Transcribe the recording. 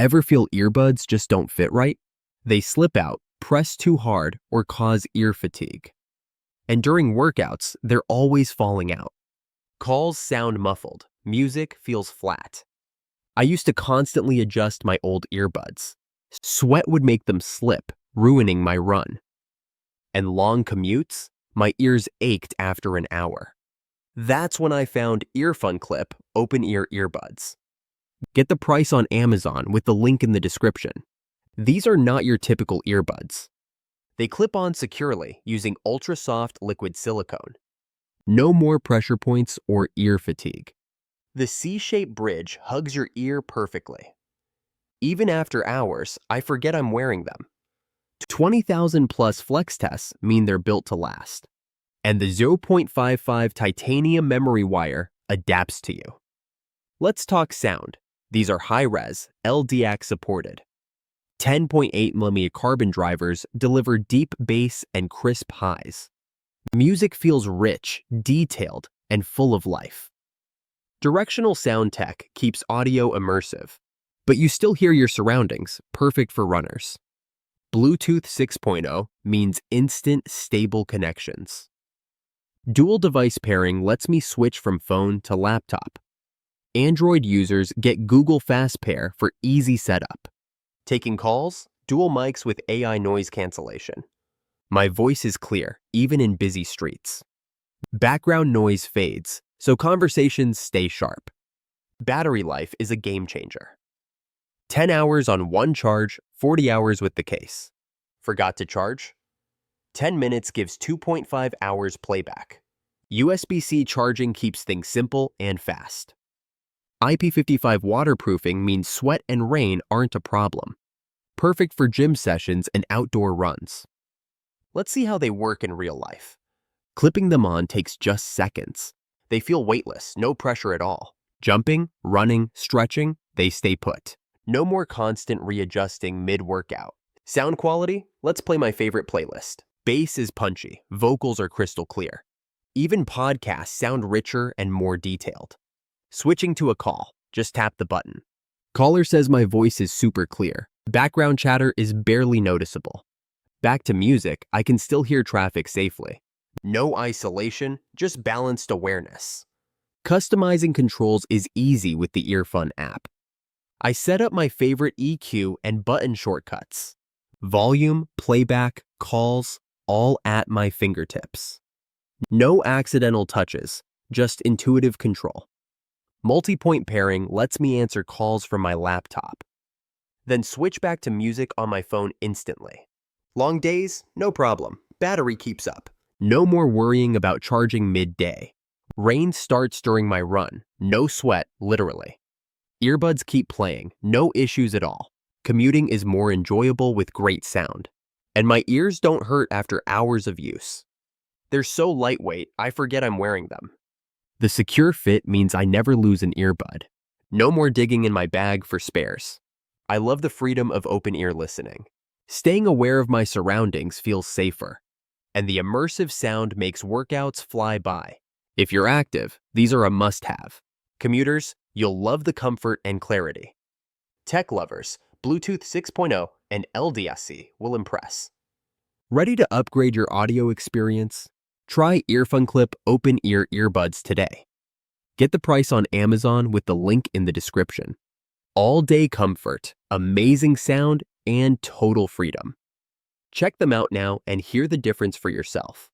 Ever feel earbuds just don't fit right? They slip out, press too hard, or cause ear fatigue. And during workouts, they're always falling out. Calls sound muffled. Music feels flat. I used to constantly adjust my old earbuds. Sweat would make them slip, ruining my run. And long commutes, my ears ached after an hour. That's when I found EarFun Clip open-ear earbuds. Get the price on Amazon with the link in the description. These are not your typical earbuds. They clip on securely using ultra-soft liquid silicone. No more pressure points or ear fatigue. The C-shaped bridge hugs your ear perfectly. Even after hours, I forget I'm wearing them. 20,000 plus flex tests mean they're built to last. And the 0.55 titanium memory wire adapts to you. Let's talk sound. These are Hi-Res, LDAC supported. 10.8mm carbon drivers deliver deep bass and crisp highs. Music feels rich, detailed, and full of life. Directional sound tech keeps audio immersive, but you still hear your surroundings, perfect for runners. Bluetooth 6.0 means instant, stable connections. Dual device pairing lets me switch from phone to laptop. Android users get Google Fast Pair for easy setup. Taking calls, dual mics with AI noise cancellation. My voice is clear, even in busy streets. Background noise fades, so conversations stay sharp. Battery life is a game changer. 10 hours on one charge, 40 hours with the case. Forgot to charge? 10 minutes gives 2.5 hours playback. USB-C charging keeps things simple and fast. IP55 waterproofing means sweat and rain aren't a problem. Perfect for gym sessions and outdoor runs. Let's see how they work in real life. Clipping them on takes just seconds. They feel weightless, no pressure at all. Jumping, running, stretching, they stay put. No more constant readjusting mid-workout. Sound quality? Let's play my favorite playlist. Bass is punchy, vocals are crystal clear. Even podcasts sound richer and more detailed. Switching to a call, just tap the button. Caller says my voice is super clear. Background chatter is barely noticeable. Back to music, I can still hear traffic safely. No isolation, just balanced awareness. Customizing controls is easy with the EarFun app. I set up my favorite EQ and button shortcuts. Volume, playback, calls, all at my fingertips. No accidental touches, just intuitive control. Multi-point pairing lets me answer calls from my laptop. Then switch back to music on my phone instantly. Long days? No problem. Battery keeps up. No more worrying about charging midday. Rain starts during my run. No sweat, literally. Earbuds keep playing. No issues at all. Commuting is more enjoyable with great sound. And my ears don't hurt after hours of use. They're so lightweight, I forget I'm wearing them. The secure fit means I never lose an earbud. No more digging in my bag for spares. I love the freedom of open-ear listening. Staying aware of my surroundings feels safer. And the immersive sound makes workouts fly by. If you're active, these are a must-have. Commuters, you'll love the comfort and clarity. Tech lovers, Bluetooth 6.0 and LDAC will impress. Ready to upgrade your audio experience? Try EarFun Clip open-ear earbuds today. Get the price on Amazon with the link in the description. All-day comfort, amazing sound, and total freedom. Check them out now and hear the difference for yourself.